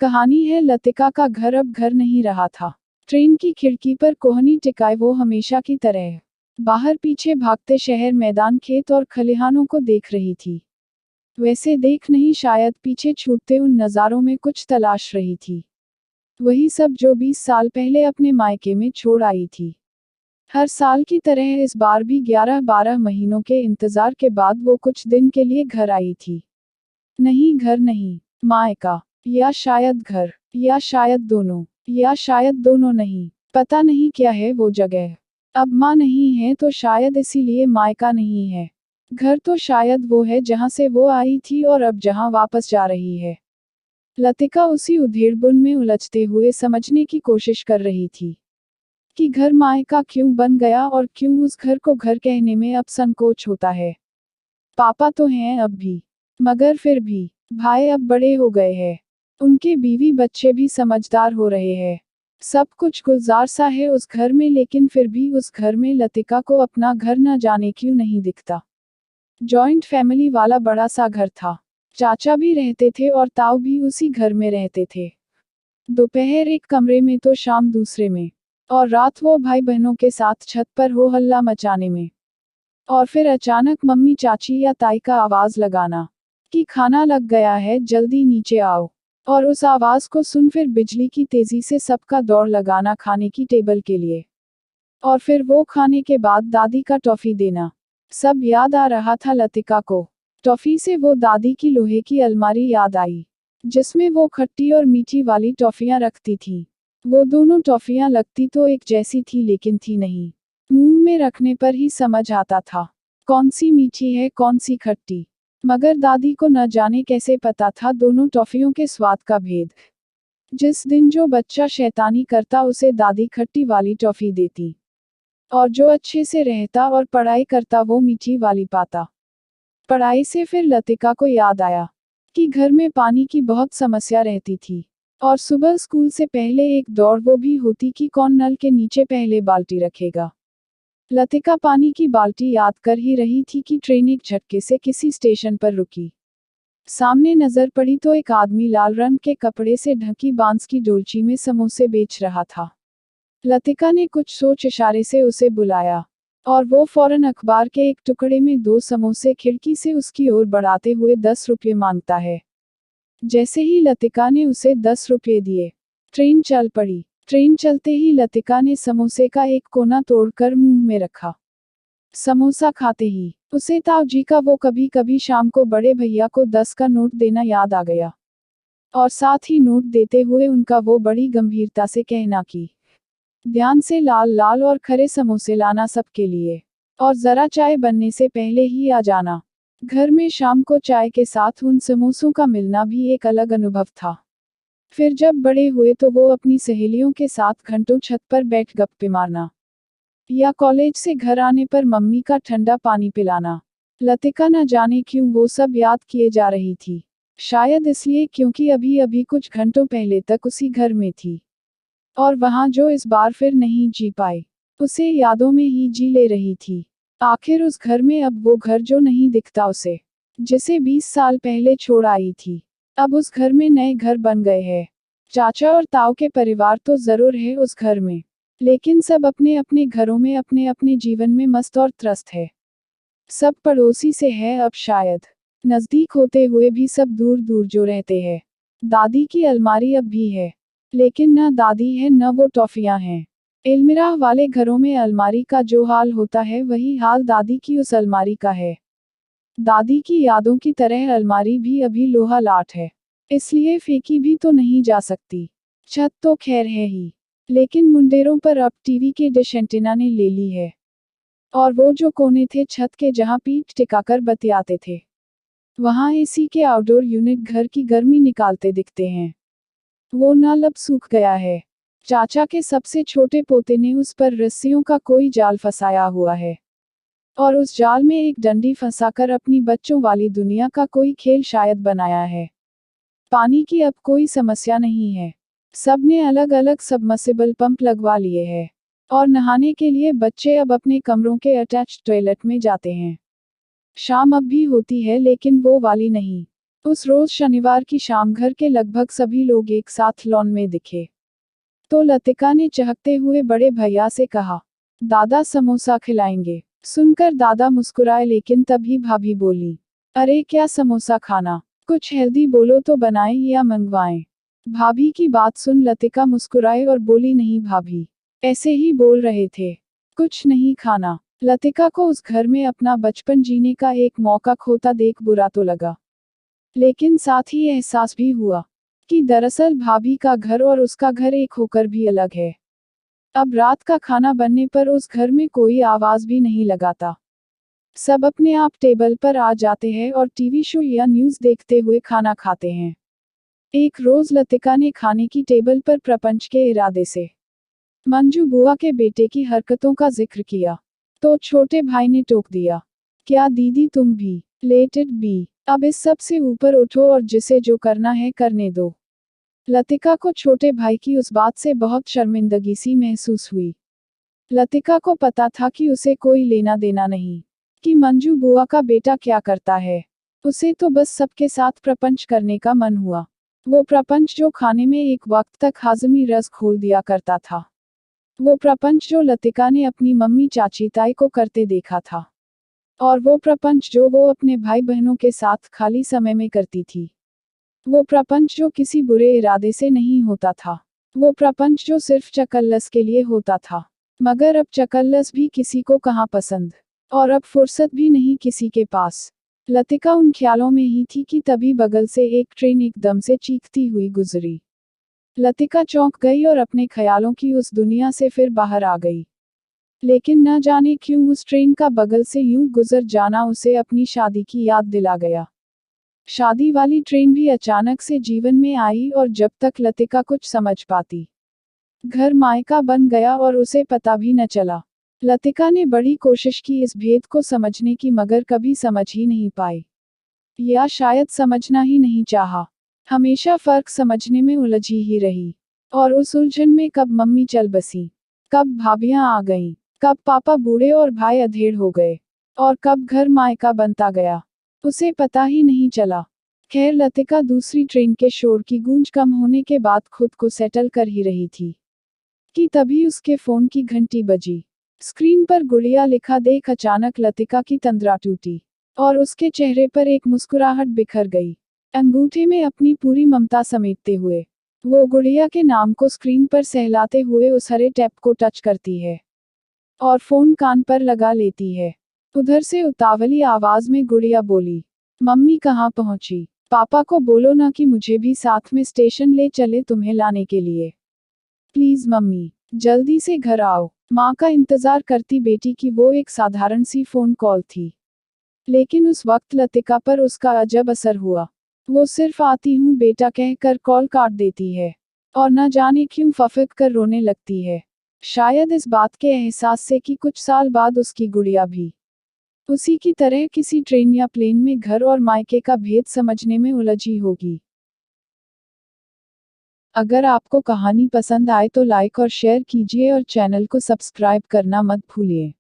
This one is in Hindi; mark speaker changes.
Speaker 1: कहानी है लतिका का घर अब घर नहीं रहा था। ट्रेन की खिड़की पर कोहनी टिकाए वो हमेशा की तरह बाहर पीछे भागते शहर मैदान खेत और खलिहानों को देख रही थी। वैसे देख नहीं, शायद पीछे छूटते उन नज़ारों में कुछ तलाश रही थी। वही सब जो 20 साल पहले अपने मायके में छोड़ आई थी। हर साल की तरह इस बार भी 11-12 महीनों के इंतजार के बाद वो कुछ दिन के लिए घर आई थी। नहीं, घर नहीं, मायका, या शायद घर, या शायद दोनों, या शायद दोनों नहीं, पता नहीं क्या है वो जगह। अब माँ नहीं है तो शायद इसीलिए मायका नहीं है। घर तो शायद वो है जहाँ से वो आई थी और अब जहाँ वापस जा रही है। लतिका उसी उधेड़बुन में उलझते हुए समझने की कोशिश कर रही थी कि घर मायका क्यों बन गया और क्यों उस घर को घर कहने में अब संकोच होता है। पापा तो हैं अब भी, मगर फिर भी भाई अब बड़े हो गए हैं। उनके बीवी बच्चे भी समझदार हो रहे हैं। सब कुछ गुलजार सा है उस घर में, लेकिन फिर भी उस घर में लतिका को अपना घर न जाने क्यों नहीं दिखता। जॉइंट फैमिली वाला बड़ा सा घर था। चाचा भी रहते थे और ताऊ भी उसी घर में रहते थे। दोपहर एक कमरे में तो शाम दूसरे में, और रात वो भाई बहनों के साथ छत पर हो हल्ला मचाने में। और फिर अचानक मम्मी चाची या ताई का आवाज लगाना कि खाना लग गया है, जल्दी नीचे आओ। और उस आवाज को सुन फिर बिजली की तेजी से सबका दौड़ लगाना खाने की टेबल के लिए। और फिर वो खाने के बाद दादी का टॉफी देना। सब याद आ रहा था लतिका को। टॉफी से वो दादी की लोहे की अलमारी याद आई, जिसमें वो खट्टी और मीठी वाली टॉफियां रखती थी। वो दोनों टॉफियां लगती तो एक जैसी थी, लेकिन थी नहीं। मुंह में रखने पर ही समझ आता था कौन सी मीठी है कौन सी खट्टी। मगर दादी को न जाने कैसे पता था दोनों टॉफियों के स्वाद का भेद। जिस दिन जो बच्चा शैतानी करता उसे दादी खट्टी वाली टॉफी देती, और जो अच्छे से रहता और पढ़ाई करता वो मीठी वाली पाता। पढ़ाई से फिर लतिका को याद आया कि घर में पानी की बहुत समस्या रहती थी, और सुबह स्कूल से पहले एक दौड़ वो भी होती कि कौन नल के नीचे पहले बाल्टी रखेगा। लतिका पानी की बाल्टी याद कर ही रही थी कि ट्रेन एक झटके से किसी स्टेशन पर रुकी। सामने नजर पड़ी तो एक आदमी लाल रंग के कपड़े से ढकी बांस की डोलची में समोसे बेच रहा था। लतिका ने कुछ सोच इशारे से उसे बुलाया, और वो फौरन अखबार के एक टुकड़े में 2 समोसे खिड़की से उसकी ओर बढ़ाते हुए 10 रुपये मांगता है। जैसे ही लतिका ने उसे 10 रुपये दिए, ट्रेन चल पड़ी। ट्रेन चलते ही लतिका ने समोसे का एक कोना तोड़कर मुंह में रखा। समोसा खाते ही उसे ताऊ जी का वो कभी कभी शाम को बड़े भैया को 10 का नोट देना याद आ गया, और साथ ही नोट देते हुए उनका वो बड़ी गंभीरता से कहना कि ध्यान से लाल लाल और खरे समोसे लाना सबके लिए, और जरा चाय बनने से पहले ही आ जाना। घर में शाम को चाय के साथ उन समोसों का मिलना भी एक अलग अनुभव था। फिर जब बड़े हुए तो वो अपनी सहेलियों के साथ घंटों छत पर बैठ गप्पे मारना, या कॉलेज से घर आने पर मम्मी का ठंडा पानी पिलाना। लतिका न जाने क्यों वो सब याद किए जा रही थी। शायद इसलिए क्योंकि अभी अभी कुछ घंटों पहले तक उसी घर में थी, और वहां जो इस बार फिर नहीं जी पाई, उसे यादों में ही जी ले रही थी। आखिर उस घर में अब वो घर जो नहीं दिखता उसे, जिसे 20 साल पहले छोड़ आई थी। अब उस घर में नए घर बन गए हैं। चाचा और ताऊ के परिवार तो जरूर है उस घर में, लेकिन सब अपने अपने घरों में अपने अपने जीवन में मस्त और त्रस्त है। सब पड़ोसी से है अब शायद, नजदीक होते हुए भी सब दूर दूर जो रहते हैं। दादी की अलमारी अब भी है, लेकिन न दादी है न वो टॉफियां हैं। एलमिराह वाले घरों में अलमारी का जो हाल होता है वही हाल दादी की उस अलमारी का है। दादी की यादों की तरह अलमारी भी अभी लोहा लाट है, इसलिए फेंकी भी तो नहीं जा सकती। छत तो खैर है ही, लेकिन मुंडेरों पर अब टीवी के डिश एंटीना ने ले ली है। और वो जो कोने थे छत के जहां पीठ टिकाकर बतियाते थे, वहां एसी के आउटडोर यूनिट घर की गर्मी निकालते दिखते हैं। वो नल अब सूख गया है। चाचा के सबसे छोटे पोते ने उस पर रस्सियों का कोई जाल फंसाया हुआ है, और उस जाल में एक डंडी फंसाकर अपनी बच्चों वाली दुनिया का कोई खेल शायद बनाया है। पानी की अब कोई समस्या नहीं है। सबने अलग अलग सबमर्सिबल पंप लगवा लिए हैं, और नहाने के लिए बच्चे अब अपने कमरों के अटैच्ड टॉयलेट में जाते हैं। शाम अब भी होती है, लेकिन वो वाली नहीं। उस रोज शनिवार की शाम घर के लगभग सभी लोग एक साथ लॉन में दिखे। तो लतिका ने चहकते हुए बड़े भैया से कहा, दादा समोसा खिलाएंगे। सुनकर दादा मुस्कुराए, लेकिन तभी भाभी बोली, अरे क्या समोसा खाना, कुछ हेल्दी बोलो तो बनाएं या मंगवाएं। भाभी की बात सुन लतिका मुस्कुराए और बोली, नहीं भाभी, ऐसे ही बोल रहे थे, कुछ नहीं खाना। लतिका को उस घर में अपना बचपन जीने का एक मौका खोता देख बुरा तो लगा, लेकिन साथ ही एहसास भी हुआ कि दरअसल भाभी का घर और उसका घर एक होकर भी अलग है। अब रात का खाना बनने पर उस घर में कोई आवाज भी नहीं लगाता। सब अपने आप टेबल पर आ जाते हैं और टीवी शो या न्यूज देखते हुए खाना खाते हैं। एक रोज लतिका ने खाने की टेबल पर प्रपंच के इरादे से मंजू बुआ के बेटे की हरकतों का जिक्र किया, तो छोटे भाई ने टोक दिया, क्या दीदी तुम भी, लेट इट बी, अब इस सब से ऊपर उठो और जिसे जो करना है करने दो। लतिका को छोटे भाई की उस बात से बहुत शर्मिंदगी सी महसूस हुई। लतिका को पता था कि उसे कोई लेना देना नहीं कि मंजू बुआ का बेटा क्या करता है। उसे तो बस सबके साथ प्रपंच करने का मन हुआ। वो प्रपंच जो खाने में एक वक्त तक हाजमी रस घोल दिया करता था। वो प्रपंच जो लतिका ने अपनी मम्मी चाची ताई को करते देखा था। और वो प्रपंच जो वो अपने भाई बहनों के साथ खाली समय में करती थी। वो प्रपंच जो किसी बुरे इरादे से नहीं होता था। वो प्रपंच जो सिर्फ चकल्लस के लिए होता था। मगर अब चकल्लस भी किसी को कहाँ पसंद, और अब फुर्सत भी नहीं किसी के पास। लतिका उन ख्यालों में ही थी कि तभी बगल से एक ट्रेन एकदम से चीखती हुई गुजरी। लतिका चौंक गई और अपने ख्यालों की उस दुनिया से फिर बाहर आ गई। लेकिन न जाने क्यों उस ट्रेन का बगल से यूं गुजर जाना उसे अपनी शादी की याद दिला गया। शादी वाली ट्रेन भी अचानक से जीवन में आई और जब तक लतिका कुछ समझ पाती, घर मायका बन गया और उसे पता भी न चला। लतिका ने बड़ी कोशिश की इस भेद को समझने की, मगर कभी समझ ही नहीं पाई, या शायद समझना ही नहीं चाहा। हमेशा फर्क समझने में उलझी ही रही। और उस उलझन में कब मम्मी चल बसी, कब भाभियां आ गईं, कब पापा बूढ़े और भाई अधेड़ हो गए, और कब घर मायका बनता गया, उसे पता ही नहीं चला। खैर लतिका दूसरी ट्रेन के शोर की गूंज कम होने के बाद खुद को सेटल कर ही रही थी कि तभी उसके फोन की घंटी बजी। स्क्रीन पर गुड़िया लिखा देख अचानक लतिका की तंद्रा टूटी और उसके चेहरे पर एक मुस्कुराहट बिखर गई। अंगूठे में अपनी पूरी ममता समेटते हुए वो गुड़िया के नाम को स्क्रीन पर सहलाते हुए उस हरे टैप को टच करती है और फोन कान पर लगा लेती है। उधर से उतावली आवाज में गुड़िया बोली, मम्मी कहाँ पहुंची, पापा को बोलो ना कि मुझे भी साथ में स्टेशन ले चले तुम्हें लाने के लिए। प्लीज मम्मी, जल्दी से घर आओ। माँ का इंतजार करती बेटी की वो एक साधारण सी फोन कॉल थी, लेकिन उस वक्त लतिका पर उसका अजब असर हुआ। वो सिर्फ आती हूँ बेटा कहकर कॉल काट देती है और न जाने क्यों फफक कर रोने लगती है। शायद इस बात के एहसास से कि कुछ साल बाद उसकी गुड़िया भी उसी की तरह किसी ट्रेन या प्लेन में घर और मायके का भेद समझने में उलझी होगी। अगर आपको कहानी पसंद आए तो लाइक और शेयर कीजिए और चैनल को सब्सक्राइब करना मत भूलिए।